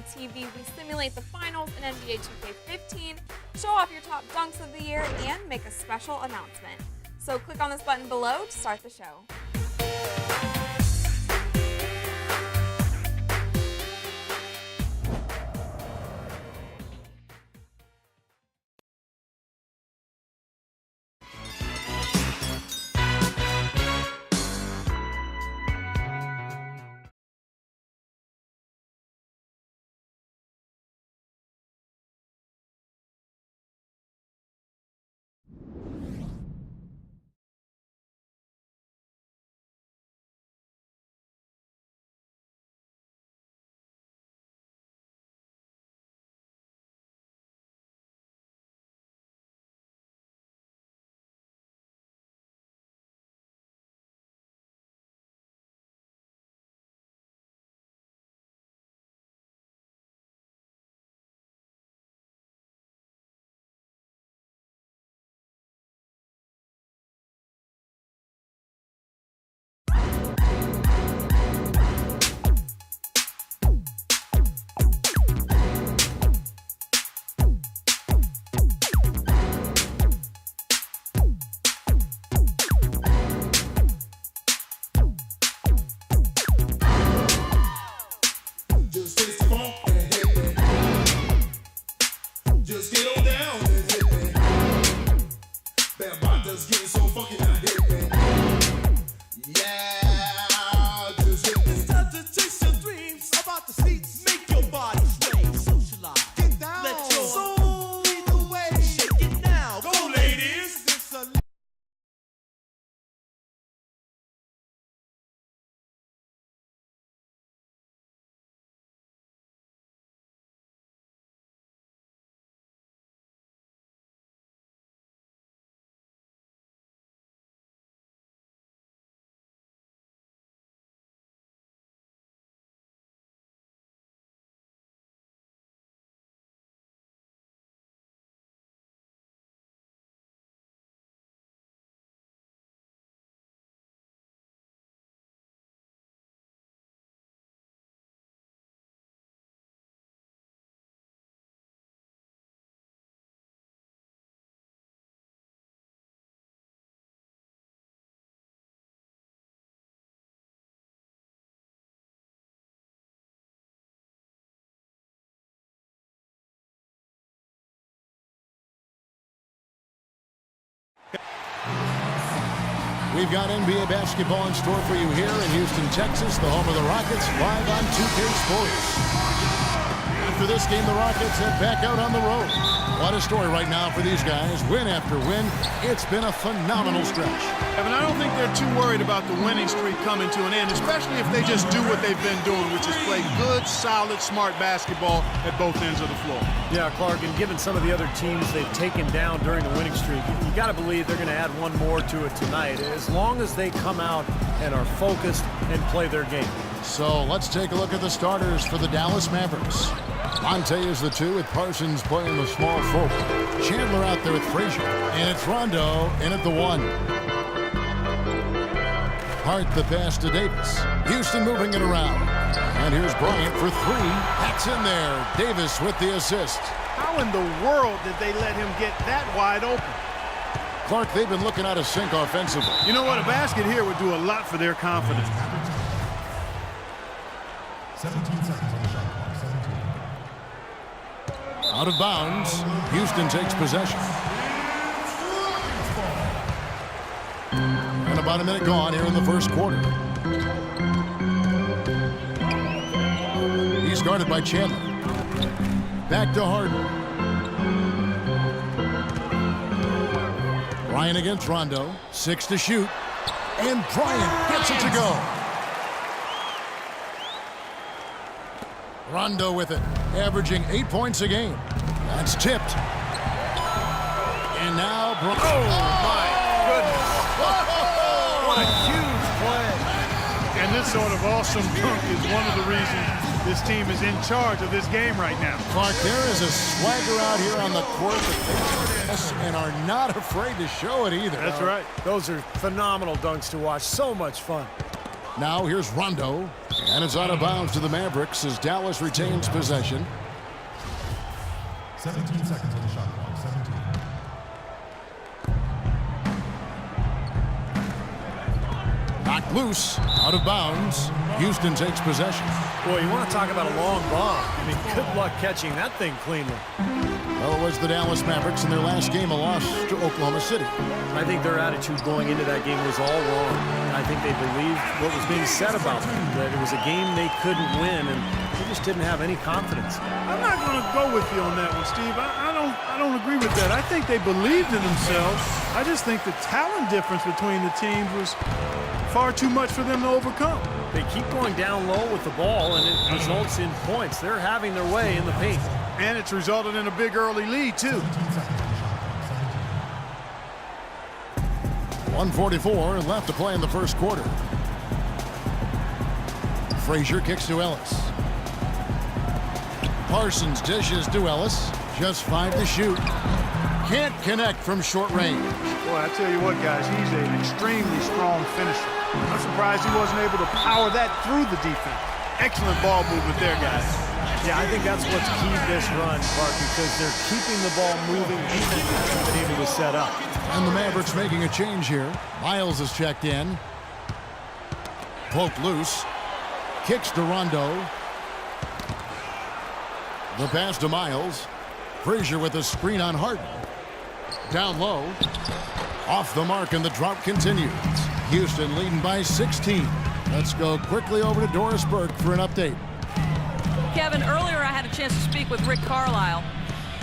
TV, we simulate the finals in NBA 2K15, show off your top dunks of the year, and make a special announcement. So click on this button below to start the show. We've got NBA basketball in store for you here in Houston, Texas, the home of the Rockets, live on 2K Sports. After this game, the Rockets head back out on the road. What a story right now for these guys. Win after win. It's been a phenomenal stretch. Evan, I don't think they're too worried about the winning streak coming to an end, especially if they just do what they've been doing, which is play good, solid, smart basketball at both ends of the floor. Yeah, Clark, and given some of the other teams they've taken down during the winning streak, you got to believe they're going to add one more to it tonight, as long as they come out and are focused and play their game. So let's take a look at the starters for the Dallas Mavericks. Monte is the 2 with Parsons playing the small forward. Chandler out there with Frazier. And it's Rondo in at the 1. Hart the pass to Davis. Houston moving it around. And here's Bryant for 3. That's in there. Davis with the assist. How in the world did they let him get that wide open? Clark, they've been looking out of sync offensively. You know what? A basket here would do a lot for their confidence. 17 seconds on the shot clock. 17. Out of bounds. Houston takes possession. And about a minute gone here in the first quarter. He's guarded by Chandler. Back to Harden. Bryant against Rondo. 6 to shoot. And Bryant gets it to go. Rondo with it, averaging 8 points a game. That's tipped. And now Oh, my goodness. What a huge play. And this sort of awesome dunk is one of the reasons this team is in charge of this game right now. Clark, there is a swagger out here on the court that they possess and are not afraid to show it either. That's right. Those are phenomenal dunks to watch. So much fun. Now here's Rondo. And it's out of bounds to the Mavericks as Dallas retains possession. 17 seconds on the shot clock. 17. Knocked loose. Out of bounds. Houston takes possession. Boy, you want to talk about a long bomb. I mean, good luck catching that thing cleanly. Well, it was the Dallas Mavericks in their last game, a loss to Oklahoma City. I think their attitude going into that game was all wrong. And I think they believed what was being said about them, that it was a game they couldn't win, and they just didn't have any confidence. I'm not going to go with you on that one, Steve. I don't agree with that. I think they believed in themselves. I just think the talent difference between the teams was far too much for them to overcome. They keep going down low with the ball, and it results in points. They're having their way in the paint. And it's resulted in a big early lead, too. 1:44 left to play in the first quarter. Frazier kicks to Ellis. Parsons dishes to Ellis. Just 5 to shoot. Can't connect from short range. Boy, I tell you what, guys, he's an extremely strong finisher. I'm surprised he wasn't able to power that through the defense. Excellent ball movement there, guys. Yeah, I think that's what's keyed this run, Clark, because they're keeping the ball moving, defense hasn't been able to set up. And the Mavericks making a change here. Miles is checked in. Poked loose. Kicks to Rondo. The pass to Miles. Frazier with a screen on Harden. Down low. Off the mark, and the drought continues. Houston leading by 16. Let's go quickly over to Doris Burke for an update. Kevin, earlier I had a chance to speak with Rick Carlisle.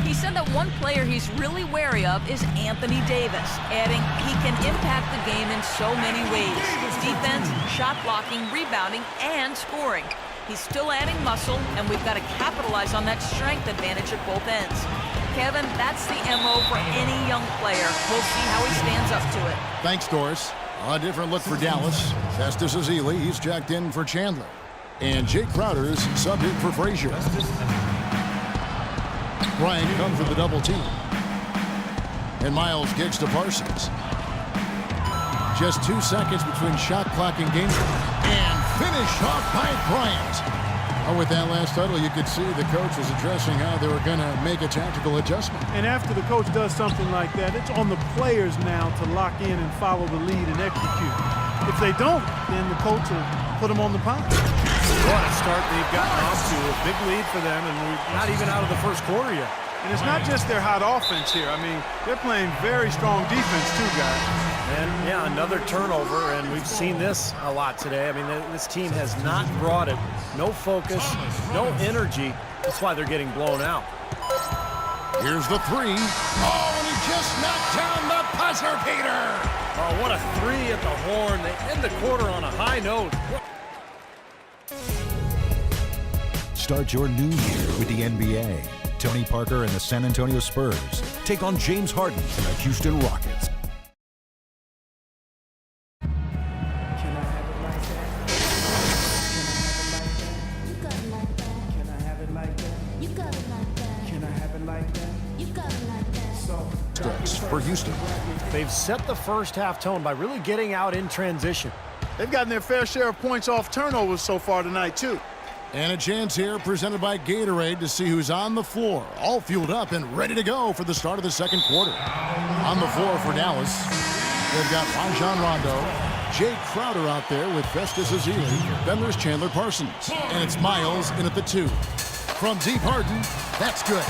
He said that one player he's really wary of is Anthony Davis, adding he can impact the game in so many ways. Defense, shot blocking, rebounding, and scoring. He's still adding muscle, and we've got to capitalize on that strength advantage at both ends. Kevin, that's the MO for any young player. We'll see how he stands up to it. Thanks, Doris. A different look for Dallas. Festus Ezeli, he's checked in for Chandler. And Jake Crowder's subbed in for Frazier. Bryant comes with the double team. And Miles kicks to Parsons. Just 2 seconds between shot clock and game clock. And finish off by Bryant. Oh, with that last huddle, you could see the coach was addressing how they were going to make a tactical adjustment. And after the coach does something like that, it's on the players now to lock in and follow the lead and execute. If they don't, then the coach will put them on the pound. What a start they've gotten off to. A big lead for them, and we're not even out of the first quarter yet. And it's not just their hot offense here. I mean, they're playing very strong defense too, guys. And, yeah, another turnover, and we've seen this a lot today. I mean, this team has not brought it. No focus, no energy. That's why they're getting blown out. Here's the three. Oh, and he just knocked down the buzzer beater. Oh, what a three at the horn. They end the quarter on a high note. Start your new year with the NBA. Tony Parker and the San Antonio Spurs take on James Harden and the Houston Rockets. For Houston. They've set the first half tone by really getting out in transition. They've gotten their fair share of points off turnovers so far tonight, too. And a chance here presented by Gatorade to see who's on the floor, all fueled up and ready to go for the start of the second quarter. On the floor for Dallas, they've got Rajon Rondo, Jake Crowder out there with Festus Ezeli, then there's Chandler Parsons, and it's Miles in at the 2. From deep, Harden, that's good.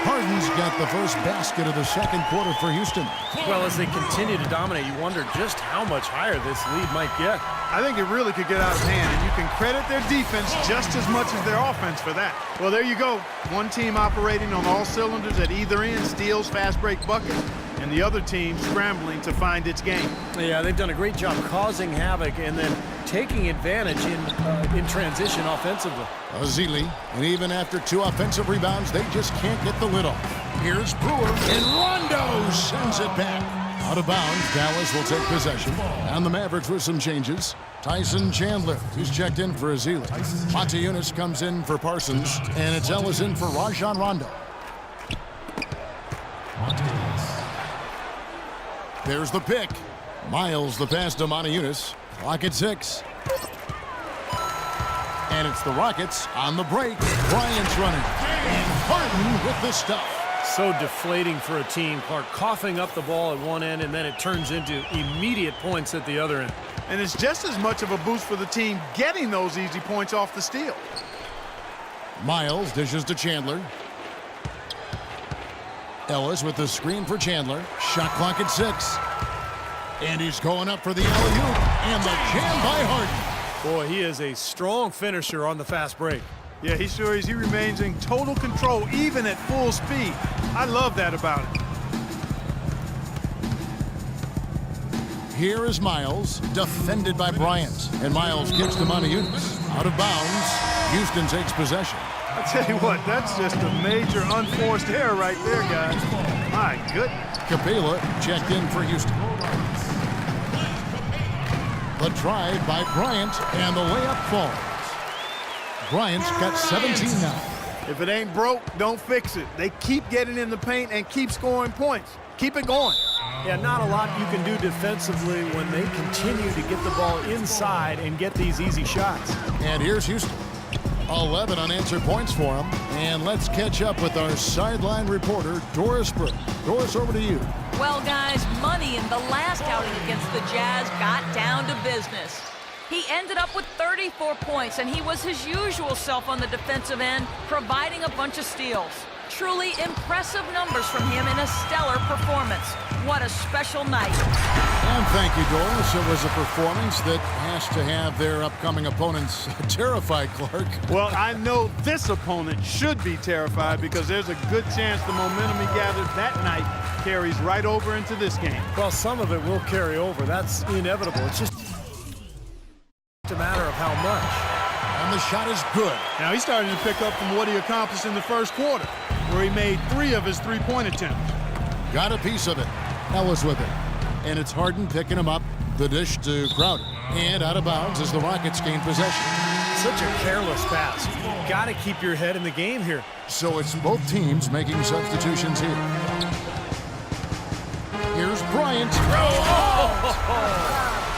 Harden's got the first basket of the second quarter for Houston. Well, as they continue to dominate, you wonder just how much higher this lead might get. I think it really could get out of hand, and you can credit their defense just as much as their offense for that. Well, there you go. One team operating on all cylinders at either end, steals, fast break buckets, and the other team scrambling to find its game. Yeah, they've done a great job causing havoc and then taking advantage in transition offensively. Ezeli, and even after 2 offensive rebounds, they just can't get the lid off. Here's Brewer, and Rondo sends it back. Out of bounds, Dallas will take possession. And the Mavericks with some changes. Tyson Chandler, who's checked in for Ezeli. Montejunas comes in for Parsons, and it's Ellis in for Rajon Rondo. There's the pick. Miles the pass to Montejunas. Clock at 6. And it's the Rockets on the break. Bryant's running. And Harden with the stuff. So deflating for a team, Clark, coughing up the ball at one end, and then it turns into immediate points at the other end. And it's just as much of a boost for the team getting those easy points off the steal. Miles dishes to Chandler. Ellis with the screen for Chandler. Shot clock at 6. And he's going up for the alley-oop. And the jam by Harden. Boy, he is a strong finisher on the fast break. Yeah, he sure is. He remains in total control, even at full speed. I love that about him. Here is Miles, defended by Bryant. And Miles gets to Moniunas. Out of bounds. Houston takes possession. I tell you what, that's just a major unforced error right there, guys. My goodness. Capela checked in for Houston. The drive by Bryant, and the layup falls. Bryant's got 17 now. If it ain't broke, don't fix it. They keep getting in the paint and keep scoring points. Keep it going. Yeah, not a lot you can do defensively when they continue to get the ball inside and get these easy shots. And here's Houston. 11 unanswered points for him. And let's catch up with our sideline reporter, Doris Burke. Doris, over to you. Well, guys, Money in the last outing against the Jazz got down to business. He ended up with 34 points, and he was his usual self on the defensive end, providing a bunch of steals. Truly impressive numbers from him in a stellar performance. What a special night. And thank you, Doris. It was a performance that has to have their upcoming opponents terrified, Clark. Well, I know this opponent should be terrified because there's a good chance the momentum he gathered that night carries right over into this game. Well, some of it will carry over. That's inevitable. It's just a matter of how much. And the shot is good. Now he's starting to pick up from what he accomplished in the first quarter, where he made 3 of his 3-point attempts. Got a piece of it. Ellis with it. And it's Harden picking him up. The dish to Crowder. And out of bounds as the Rockets gain possession. Such a careless pass. You've got to keep your head in the game here. So it's both teams making substitutions here. Here's Bryant. Oh!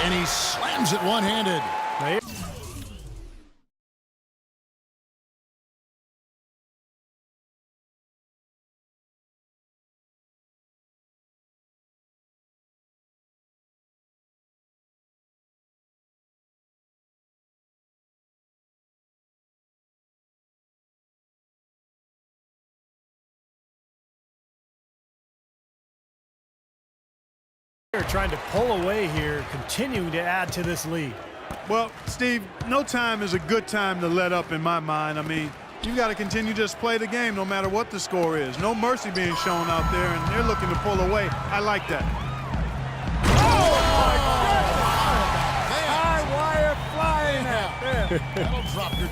And he slams it one-handed. They're trying to pull away here, continuing to add to this lead. Well, Steve, no time is a good time to let up in my mind. I mean, you've got to continue to just play the game no matter what the score is. No mercy being shown out there, and they're looking to pull away. I like that. High wire flying out there. That'll drop your...